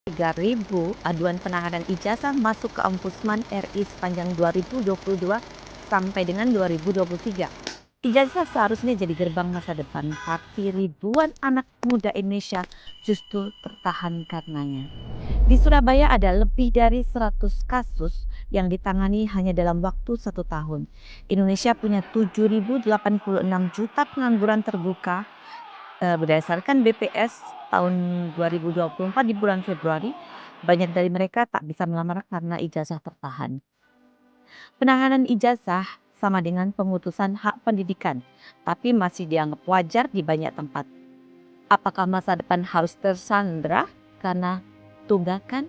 3.000 aduan penahanan ijazah masuk ke Ombudsman RI sepanjang 2022 sampai dengan 2023. Ijazah seharusnya jadi gerbang masa depan, tapi ribuan anak muda Indonesia justru tertahan karenanya. Di Surabaya ada lebih dari 100 kasus yang ditangani hanya dalam waktu 1 tahun. Indonesia punya 7.086 juta pengangguran terbuka. Berdasarkan BPS tahun 2024 di bulan Februari, banyak dari mereka tak bisa melamar karena ijazah tertahan. Penahanan ijazah sama dengan pemutusan hak pendidikan, tapi masih dianggap wajar di banyak tempat. Apakah masa depan harus tersandra karena tunggakan?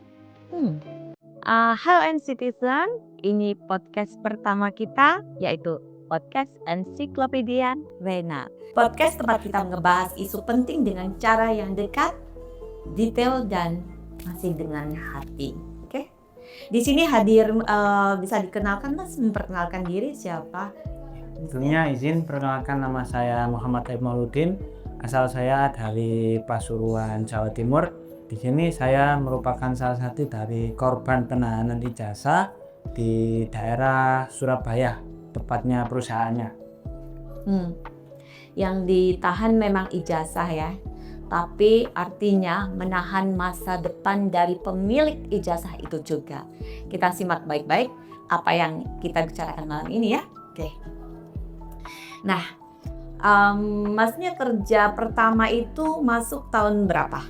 Halo Citizen, ini podcast pertama kita, yaitu podcast Ensiklopedia Rena. Podcast tempat kita ngebahas isu penting dengan cara yang dekat, detail, dan masih dengan hati. Oke? Di sini hadir, bisa dikenalkan Mas, memperkenalkan diri siapa? Tentunya izin perkenalkan, nama saya Muhammad Mauludin. Asal saya dari Pasuruan, Jawa Timur. Di sini saya merupakan salah satu dari korban penahanan ijazah di daerah Surabaya, tepatnya perusahaannya. Yang ditahan memang ijazah ya, tapi artinya menahan masa depan dari pemilik ijazah itu juga. Kita simak baik-baik apa yang kita bicarakan malam ini ya. Oke. Nah, Masnya kerja pertama itu masuk tahun berapa?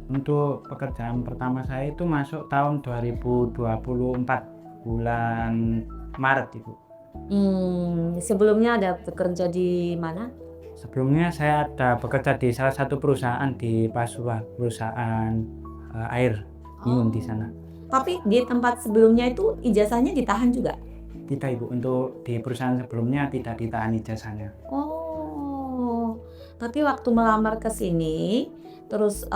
Untuk pekerjaan pertama saya itu masuk tahun 2024 bulan Maret itu. Sebelumnya ada bekerja di mana? Sebelumnya saya ada bekerja di salah satu perusahaan di Pasuruan, perusahaan air minum di sana. Tapi di tempat sebelumnya itu ijazahnya ditahan juga? Tidak Ibu, untuk di perusahaan sebelumnya tidak ditahan ijazahnya. Oh, tapi waktu melamar ke sini, terus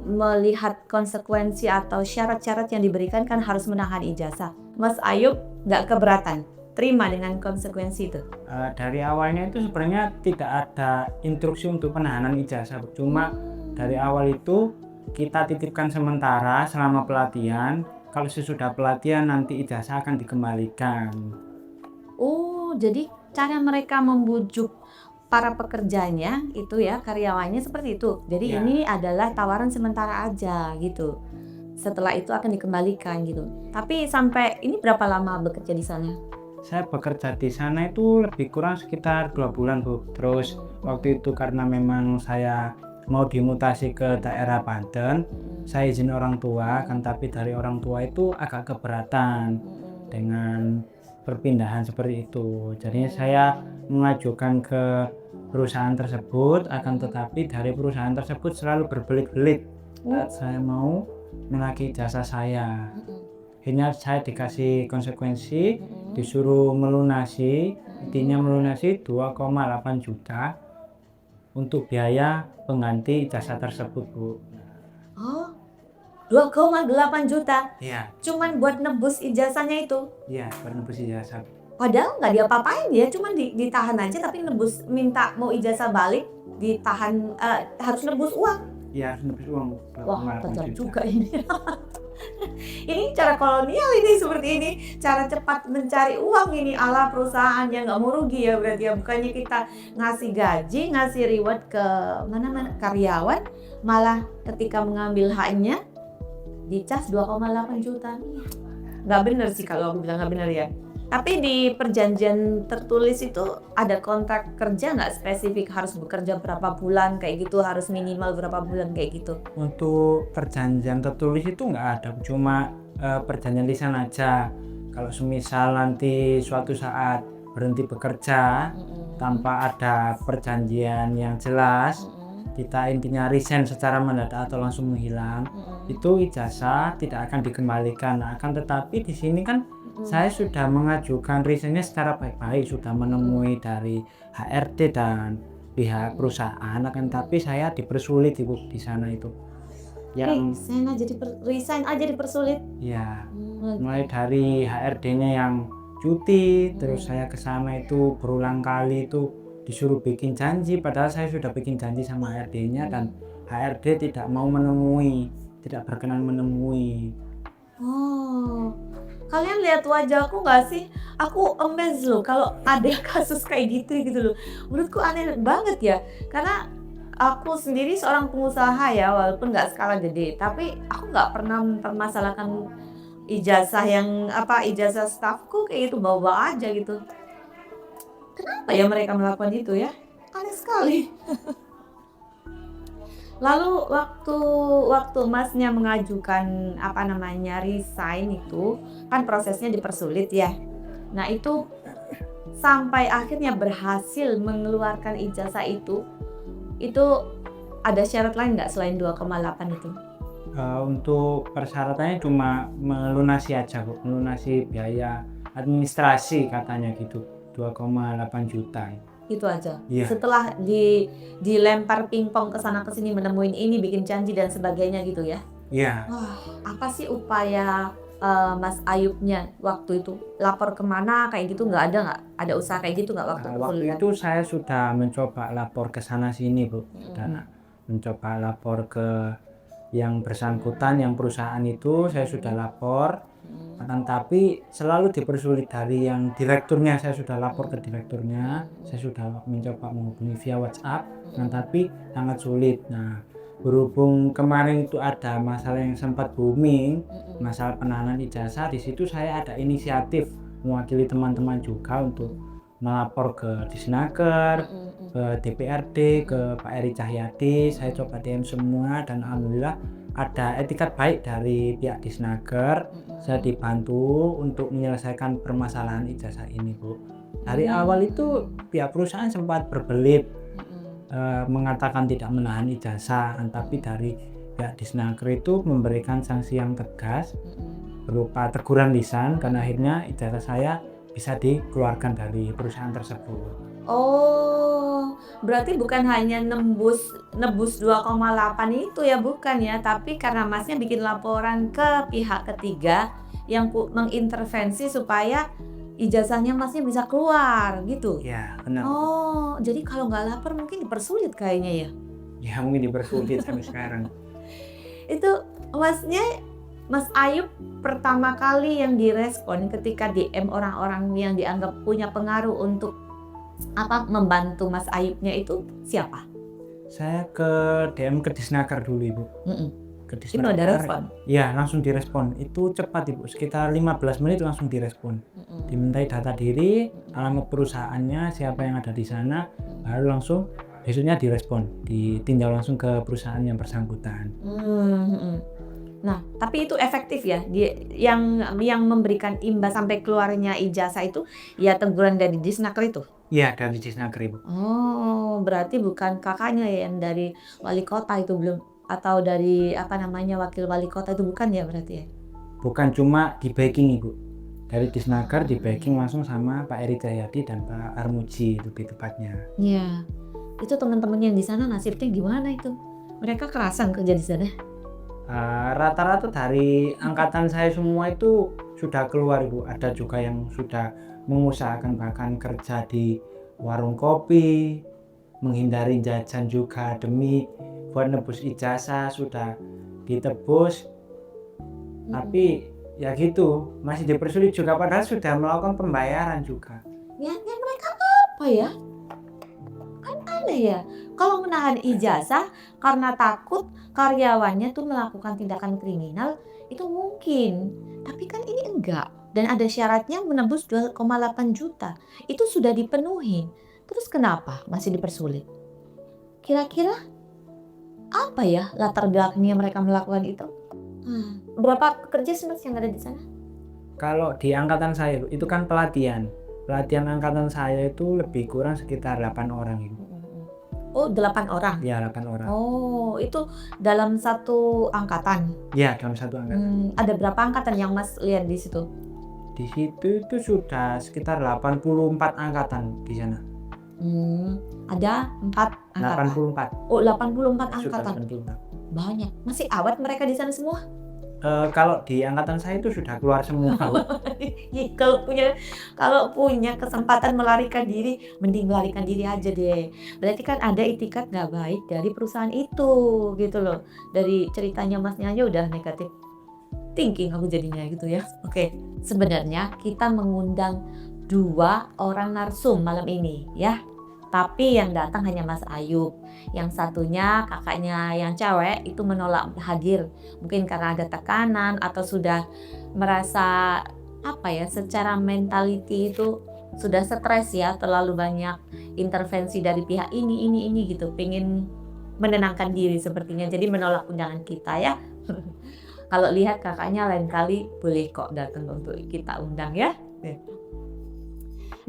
melihat konsekuensi atau syarat-syarat yang diberikan kan harus menahan ijazah. Mas Ayub nggak keberatan, terima dengan konsekuensi itu? Dari awalnya itu sebenarnya tidak ada instruksi untuk penahanan ijazah, cuma dari awal itu kita titipkan sementara selama pelatihan. Kalau sesudah pelatihan nanti ijazah akan dikembalikan. Oh, jadi cara mereka membujuk para pekerjanya itu ya, karyawannya seperti itu. Jadi Ya. ini adalah tawaran sementara aja gitu. Setelah itu akan dikembalikan gitu. Tapi sampai ini berapa lama bekerja di sana? Saya bekerja di sana itu lebih kurang sekitar 2 bulan Bu. Terus waktu itu karena memang saya mau dimutasi ke daerah Banten, saya izin orang tua kan, tapi dari orang tua itu agak keberatan dengan perpindahan seperti itu. Jadinya saya mengajukan ke perusahaan tersebut, akan tetapi dari perusahaan tersebut selalu berbelit-belit saat saya mau menagih jasa saya. Akhirnya saya dikasih konsekuensi, disuruh melunasi, intinya melunasi 2,8 juta untuk biaya pengganti jasa tersebut Bu. Oh, 2,8 juta. Iya, Cuman buat nebus ijazahnya itu. iya, penebus ijazah. Padahal nggak diapa-apain ya, cuman ditahan aja, tapi nebus minta mau ijazah balik, ditahan, harus nebus uang. Iya, penebus uang Wah, 2,8 tajam juta. juga ini. Ini cara kolonial ini, seperti ini. Cara cepat mencari uang ini ala perusahaan yang nggak mau rugi ya berarti ya. Bukannya kita ngasih gaji, ngasih reward ke mana-mana karyawan, malah ketika mengambil haknya dicas 2,8 juta. Nggak bener sih kalau aku bilang nggak bener ya. Tapi di perjanjian tertulis itu ada kontrak kerja nggak spesifik harus bekerja berapa bulan kayak gitu, harus minimal berapa bulan kayak gitu? Untuk perjanjian tertulis itu nggak ada, cuma perjanjian lisan aja. Kalau semisal nanti suatu saat berhenti bekerja tanpa ada perjanjian yang jelas, kita intinya resign secara mendadak atau langsung menghilang, itu ijazah tidak akan dikembalikan. Akan tetapi di sini kan saya sudah mengajukan resignnya secara baik-baik, sudah menemui dari HRD dan pihak perusahaan, akan tapi saya dipersulit Ibu di sana itu. Resign aja dipersulit. Ya, mulai dari HRD-nya yang cuti, terus saya ke sana itu berulang kali itu disuruh bikin janji, padahal saya sudah bikin janji sama HRD-nya dan HRD tidak mau menemui. tidak berkenan menemui. Oh, kalian lihat wajahku nggak sih? Aku amazed loh kalau ada kasus kayak gitu loh. Menurutku aneh banget ya, karena aku sendiri seorang pengusaha ya, walaupun nggak skala gede, tapi aku nggak pernah mempermasalahkan ijazah stafku kayak gitu, bawa-bawa aja gitu. Kenapa ya mereka melakukan itu ya? Aneh sekali. Lalu waktu waktu Masnya mengajukan resign itu, kan prosesnya dipersulit ya. Nah itu sampai akhirnya berhasil mengeluarkan ijazah itu ada syarat lain nggak selain 2,8 itu? Untuk persyaratannya cuma melunasi aja kok, melunasi biaya administrasi katanya gitu, 2,8 juta. Itu aja. Iya. Setelah dilempar pingpong ke sana ke sini menemuin ini, bikin janji dan sebagainya gitu ya. Iya. Wah, apa sih upaya Mas Ayubnya waktu itu? Lapor kemana kayak gitu nggak ada nggak? Ada usaha kayak gitu nggak waktu Waktu kuliah? itu saya sudah mencoba lapor ke sana sini Bu, dan Mm-mm. mencoba lapor ke yang bersangkutan, yang perusahaan itu saya sudah lapor, tapi selalu dipersulit dari yang direkturnya. Saya sudah lapor ke direkturnya, saya sudah mencoba menghubungi via WhatsApp, tapi sangat sulit. Nah, berhubung kemarin itu ada masalah yang sempat booming, masalah penahanan ijazah, di situ saya ada inisiatif mewakili teman-teman juga untuk melapor ke Disnaker, ke DPRD, ke Pak Eri Cahyadi. Saya coba DM semua dan alhamdulillah ada etikat baik dari pihak Disnaker. Saya dibantu untuk menyelesaikan permasalahan ijazah ini Bu. Dari awal itu pihak perusahaan sempat berbelit, mengatakan tidak menahan ijazah, tapi dari pihak Disnaker itu memberikan sanksi yang tegas berupa teguran lisan, dan akhirnya ijazah saya bisa dikeluarkan dari perusahaan tersebut. Oh, berarti bukan hanya nebus 2,8 itu ya, bukan ya, tapi karena Masnya bikin laporan ke pihak ketiga yang mengintervensi supaya ijazahnya Masnya bisa keluar gitu. Ya, benar. Oh, jadi kalau nggak lapor mungkin dipersulit kayaknya ya. Ya, mungkin dipersulit sampai sekarang. Itu Mas Ayub pertama kali yang direspon ketika DM orang-orang yang dianggap punya pengaruh untuk membantu Mas Ayubnya itu siapa? Saya ke DM ke Disnaker dulu Ibu. Ke Itu ada respon? Ya, langsung direspon. Itu cepat Ibu, sekitar 15 menit langsung direspon. Dimintai data diri, alamat perusahaannya, siapa yang ada di sana, baru langsung besoknya direspon, ditinjau langsung ke perusahaan yang bersangkutan. Nah, tapi itu efektif ya? Yang memberikan imbas sampai keluarnya ijazah itu ya teguran dari Disnaker itu? Iya, dari Disnaker Ibu. Oh, berarti bukan kakaknya ya yang dari wali kota itu belum, atau dari wakil wali kota itu bukan ya berarti ya? Bukan, cuma di backing Ibu. Dari Disnaker di backing langsung sama Pak Eri Cahyadi dan Pak Armuji lebih tepatnya. Iya. Itu teman-teman yang di sana nasibnya gimana itu? Mereka kerasan kerja di sana? Rata-rata dari angkatan saya semua itu sudah keluar Ibu. Ada juga yang sudah mengusahakan bahkan kerja di warung kopi, menghindari jajan juga demi buat nebus ijazah, sudah ditebus. Tapi ya gitu, masih dipersulit juga padahal sudah melakukan pembayaran juga. Niatnya mereka apa ya? Kan aneh ya. Kalau menahan ijazah karena takut karyawannya tuh melakukan tindakan kriminal itu mungkin. Tapi kan ini enggak. Dan ada syaratnya menembus 2,8 juta. Itu sudah dipenuhi. Terus kenapa masih dipersulit? Kira-kira apa ya latar belakangnya mereka melakukan itu? Berapa pekerja sih Mas yang ada di sana? Kalau di angkatan saya itu kan pelatihan. Pelatihan angkatan saya itu lebih kurang sekitar 8 orang Ibu. Oh, 8 orang? Ya, 8 orang. Oh, itu dalam satu angkatan? Ya, dalam satu angkatan. Ada berapa angkatan yang Mas lihat di situ? Di situ itu sudah sekitar 84 angkatan di sana. Ada 4 angkatan? 84. Oh, 84 Sudah angkatan. 84. Banyak. Masih awet mereka di sana semua? Kalau di angkatan saya itu sudah keluar semua, Bu. Ih, kalau punya kesempatan melarikan diri, mending melarikan diri aja deh. Berarti kan ada itikat nggak baik dari perusahaan itu, gitu loh. Dari ceritanya Masnya aja udah negatif thinking aku jadinya gitu ya. Oke, sebenarnya kita mengundang 2 orang narsum malam ini ya. Tapi yang datang hanya Mas Ayub. Yang satunya kakaknya yang cewek itu menolak hadir. Mungkin karena ada tekanan atau sudah merasa apa ya, secara mentality itu sudah stres ya, terlalu banyak intervensi dari pihak ini gitu. Pengen menenangkan diri sepertinya. Jadi menolak undangan kita ya. Kalau lihat kakaknya lain kali boleh kok datang untuk kita undang ya.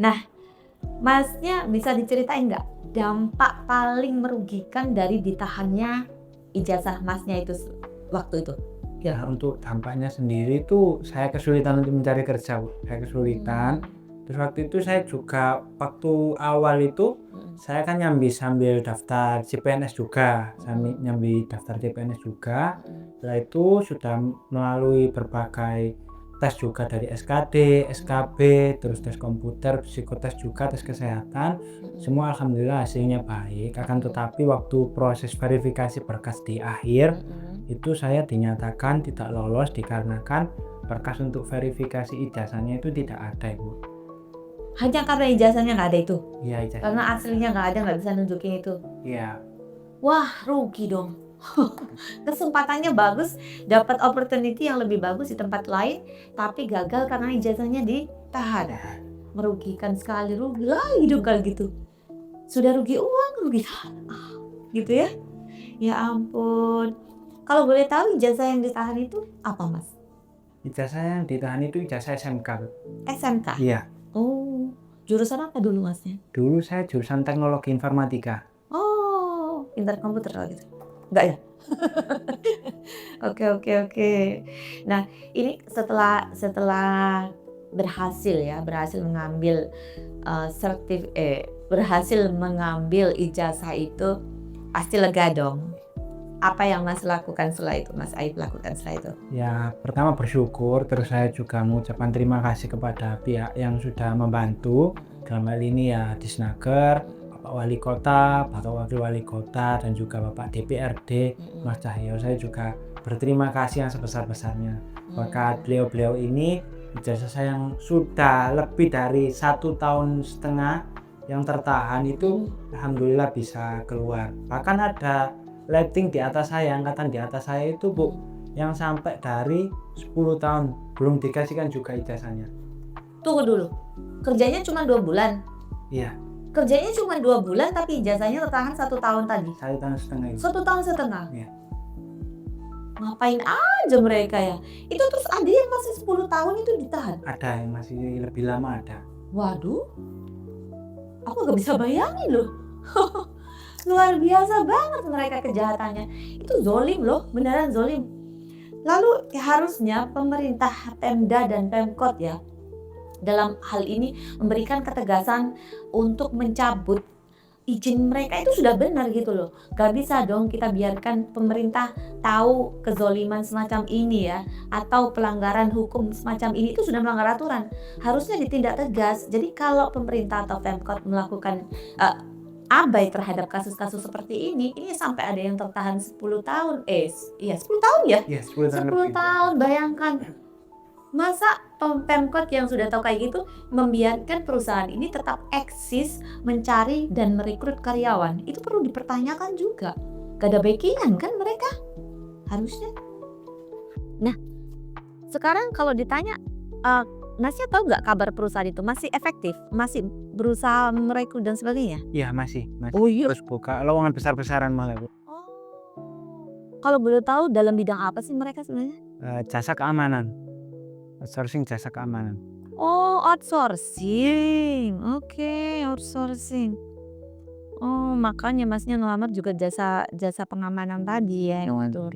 Nah, Masnya bisa diceritain nggak dampak paling merugikan dari ditahannya ijazah Masnya itu waktu itu? Ya, untuk dampaknya sendiri itu saya kesulitan untuk mencari kerja, Bu. Saya kesulitan. Terus waktu itu saya juga waktu awal itu saya kan nyambi sambil daftar CPNS juga. Saya nyambi daftar CPNS juga. Setelah itu sudah melalui berbagai tes juga dari SKD, SKB, terus tes komputer, psikotes juga, tes kesehatan. Semua alhamdulillah hasilnya baik. Akan tetapi waktu proses verifikasi berkas di akhir itu saya dinyatakan tidak lolos dikarenakan berkas untuk verifikasi ijazahnya itu tidak ada, Ibu. Hanya karena ijazahnya nggak ada itu? Iya, ijazah. Karena aslinya nggak ada, nggak bisa nunjukin itu? Iya. Wah, rugi dong. Kesempatannya bagus, dapat opportunity yang lebih bagus di tempat lain, tapi gagal karena ijazahnya ditahan. Merugikan sekali, rugi lagi dong kalau gitu. Sudah rugi uang, rugi gitu ya? Ya ampun. Kalau boleh tahu ijazah yang ditahan itu apa, Mas? Ijazah yang ditahan itu ijazah SMK, Bu. SMK? Iya. Oh, jurusan apa dulu Masnya? Dulu saya jurusan teknologi informatika. Oh, pintar komputer kalau gitu. Enggak ya? Oke. Nah, ini setelah berhasil mengambil berhasil mengambil ijazah itu pasti lega dong. Apa yang Mas lakukan setelah itu? Mas Aib lakukan setelah itu? Ya, pertama bersyukur, terus saya juga mengucapkan terima kasih kepada pihak yang sudah membantu. Dalam hal ini ya Disnaker, Bapak Wali Kota, Bapak Wakil Wali Kota, dan juga Bapak DPRD, Mas Cahyo. Saya juga berterima kasih yang sebesar-besarnya. Maka beliau-beliau ini ijazah saya yang sudah lebih dari 1,5 tahun yang tertahan itu alhamdulillah bisa keluar. Bahkan ada letting di atas saya, angkatan di atas saya itu, Bu, yang sampai dari 10 tahun belum dikasihkan juga ijazahnya. Tunggu dulu, kerjanya cuma 2 bulan? Iya. Kerjanya cuma 2 bulan tapi ijazahnya tertahan 1 tahun tadi? 1,5 tahun itu. 1 tahun setengah? Iya. Ngapain aja mereka ya? Itu terus ada yang masih 10 tahun itu ditahan? Ada yang masih lebih lama ada. Waduh, aku gak bisa bayangin loh. Luar biasa banget mereka kejahatannya. Itu zolim loh, beneran zolim. Lalu harusnya pemerintah Pemda dan Pemkot ya dalam hal ini memberikan ketegasan untuk mencabut izin mereka itu sudah benar gitu loh. Gak bisa dong kita biarkan pemerintah tahu kezoliman semacam ini ya, atau pelanggaran hukum semacam ini itu sudah melanggar aturan. Harusnya ditindak tegas. Jadi kalau pemerintah atau Pemkot melakukan abai terhadap kasus-kasus seperti ini sampai ada yang tertahan 10 tahun. 10 tahun ya? Iya, 10 tahun 10 lebih. tahun, bayangkan. Masa Pemkot yang sudah tahu kayak gitu membiarkan perusahaan ini tetap eksis mencari dan merekrut karyawan? Itu perlu dipertanyakan juga. Gak ada backingan kan mereka? Harusnya. Nah, sekarang kalau ditanya, Masnya tahu nggak kabar perusahaan itu masih efektif? Masih berusaha merekrut dan sebagainya? Iya, masih. Oh iya. Terus buka lowongan besar-besaran malah, Bu. Oh. Kalau boleh tahu dalam bidang apa sih mereka sebenarnya? Jasa keamanan. Outsourcing jasa keamanan. Oh, outsourcing. Oke, outsourcing. Oh, makanya Masnya ngelamar juga jasa pengamanan tadi ya. Waduh.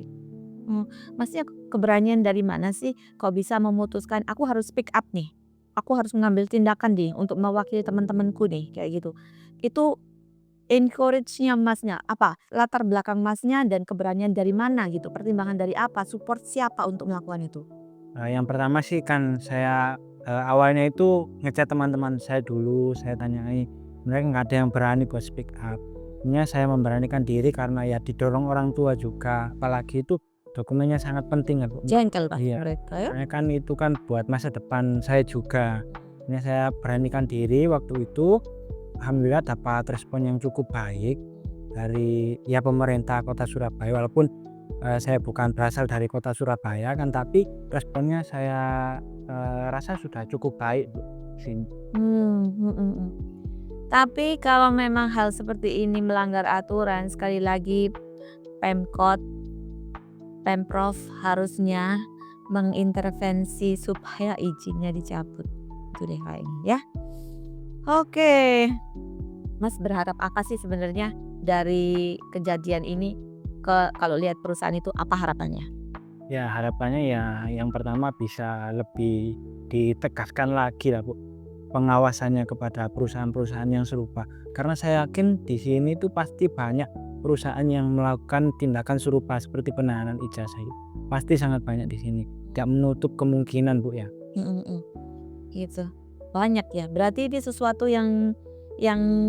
Masnya keberanian dari mana sih kok bisa memutuskan aku harus speak up nih. Aku harus mengambil tindakan nih untuk mewakili teman-temanku nih kayak gitu. Itu encourage-nya Masnya apa? Latar belakang Masnya dan keberanian dari mana gitu? Pertimbangan dari apa? Support siapa untuk melakukan itu? Yang pertama sih kan saya, awalnya itu ngechat teman-teman saya dulu, saya tanyai, mereka nggak ada yang berani buat speak up. Akhirnya saya memberanikan diri karena ya didorong orang tua juga, apalagi itu dokumennya sangat penting kan, Bu. Jengkel pasti Iya, mereka ya? soalnya kan itu kan buat masa depan saya juga. Akhirnya saya beranikan diri waktu itu, alhamdulillah dapat respon yang cukup baik dari ya pemerintah Kota Surabaya, walaupun saya bukan berasal dari Kota Surabaya kan, tapi responnya saya rasa sudah cukup baik, Bu, sini. Mhm mhm. Tapi kalau memang hal seperti ini melanggar aturan, sekali lagi Pemkot, Pemprov harusnya mengintervensi supaya izinnya dicabut. Itu deh kayaknya ya. Oke, Mas berharap apa sih sebenarnya dari kejadian ini? Kalau lihat perusahaan itu apa harapannya? Ya harapannya ya yang pertama bisa lebih ditegaskan lagi lah, Bu, pengawasannya kepada perusahaan-perusahaan yang serupa. Karena saya yakin di sini tuh pasti banyak perusahaan yang melakukan tindakan serupa seperti penahanan ijazah itu. Pasti sangat banyak di sini. Tidak menutup kemungkinan, Bu, ya. Mhm mhm. Gitu. Banyak ya. Berarti ini sesuatu yang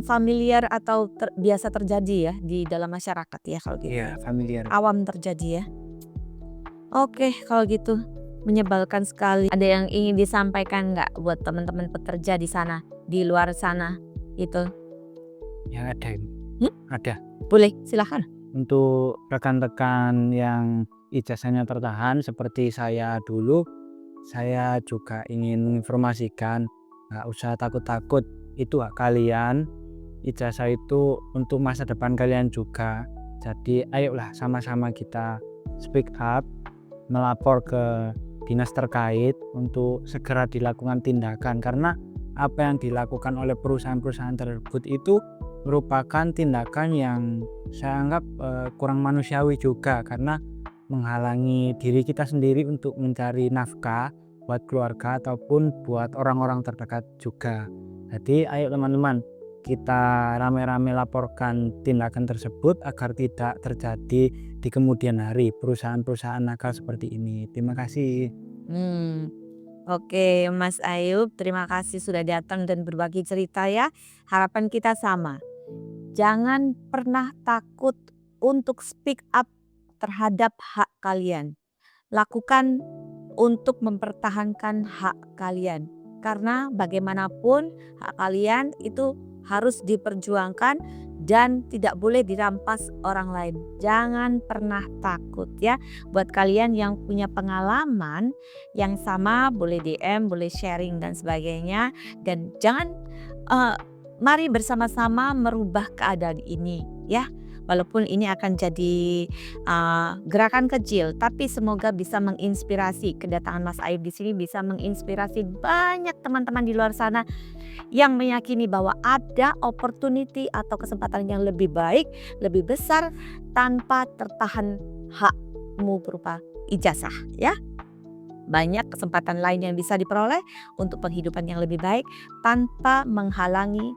familiar atau biasa terjadi ya di dalam masyarakat ya kalau gitu. Iya, familiar. Awam terjadi ya. Oke, kalau gitu menyebalkan sekali. Ada yang ingin disampaikan nggak buat teman-teman pekerja di sana, di luar sana itu? Yang ada ini. Hmm? Ada. Boleh, silahkan. Untuk rekan-rekan yang ijazahnya tertahan seperti saya dulu, saya juga ingin menginformasikan, nggak usah takut-takut, itu hak kalian. Ijazah itu untuk masa depan kalian juga. Jadi ayolah sama-sama kita speak up, melapor ke dinas terkait untuk segera dilakukan tindakan, karena apa yang dilakukan oleh perusahaan-perusahaan tersebut itu merupakan tindakan yang saya anggap kurang manusiawi juga, karena menghalangi diri kita sendiri untuk mencari nafkah buat keluarga ataupun buat orang-orang terdekat juga. Jadi ayo teman-teman, kita rame-rame laporkan tindakan tersebut agar tidak terjadi di kemudian hari perusahaan-perusahaan nakal seperti ini. Terima kasih. Hmm. Oke, Mas Ayub, terima kasih sudah datang dan berbagi cerita ya. Harapan kita sama. Jangan pernah takut untuk speak up terhadap hak kalian. Lakukan untuk mempertahankan hak kalian. Karena bagaimanapun hak kalian itu harus diperjuangkan dan tidak boleh dirampas orang lain. Jangan pernah takut ya. Buat kalian yang punya pengalaman yang sama boleh DM, boleh sharing dan sebagainya. Dan jangan mari bersama-sama merubah keadaan ini ya. Walaupun ini akan jadi gerakan kecil, tapi semoga bisa menginspirasi. Kedatangan Mas Ayub di sini bisa menginspirasi banyak teman-teman di luar sana yang meyakini bahwa ada opportunity atau kesempatan yang lebih baik, lebih besar tanpa tertahan hakmu berupa ijazah ya. Banyak kesempatan lain yang bisa diperoleh untuk penghidupan yang lebih baik tanpa menghalangi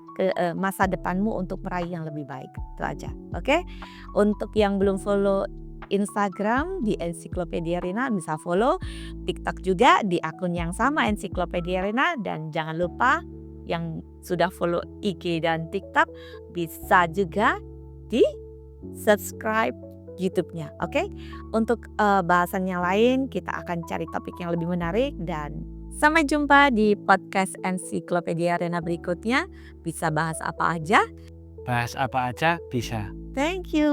masa depanmu untuk meraih yang lebih baik. Itu aja. Oke. Untuk yang belum follow Instagram di Ensiklopedia Rina bisa follow, TikTok juga di akun yang sama Ensiklopedia Rina, dan jangan lupa yang sudah follow IG dan TikTok bisa juga di subscribe YouTube-nya, oke? Untuk bahasan yang lain kita akan cari topik yang lebih menarik, dan sampai jumpa di podcast Ensiklopedia Rena berikutnya. Bisa bahas apa aja? Bahas apa aja bisa. Thank you.